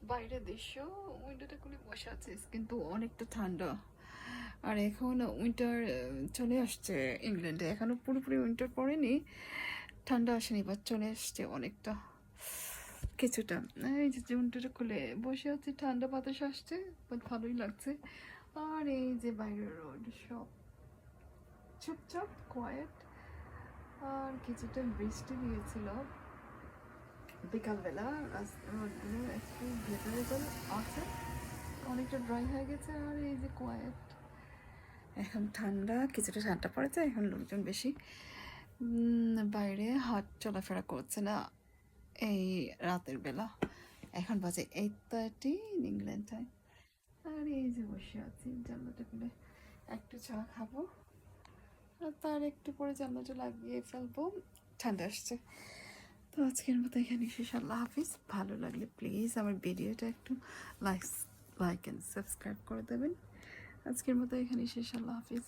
বাইরের দৃশ্য উইন্ডোটা খুলে বসে আছে কিন্তু অনেকটা ঠান্ডা। আর এখন উইন্টার চলে আসছে ইংল্যান্ডে, এখনো পুরোপুরি উইন্টার পড়েনি, ঠান্ডা আসেনি, বা চলে আসছে অনেকটা কিছুটা। এই যে উইন্ডোটা খুলে বসে আছি, ঠান্ডা বাতাস আসছে, বাট ভালোই লাগছে। আর এই যে বাইরের রোড সব চুপচাপ কোয়াইট। আর কিছুটা বৃষ্টি দিয়েছিল বিকালবেলা, রোডগুলো একটু ভেতরে আছে, অনেকটা ড্রাই হয়ে গেছে। আর এই যে কোয়াইট, এখন ঠান্ডা, কিছুটা ঠান্ডা পড়েছে, এখন লোকজন বেশি বাইরে হাট চলাফেরা করছে না এই রাতের বেলা। এখন বাজে 8:30 ইংল্যান্ড টাইম। আর এই যে বসে আছি জানলাটা খুলে, একটু চা খাবো আর তার একটু পরে জানলাটা লাগিয়ে ফেলবো, ঠান্ডা আসছে। তো আজকের মতো এখানে শেষ, আল্লাহ হাফিজ। ভালো লাগলে প্লিজ আমার ভিডিওটা একটু লাইক অ্যান্ড সাবস্ক্রাইব করে দেবেন। আজকের মতো এখানে শেষ, আল্লাহ হাফিজ।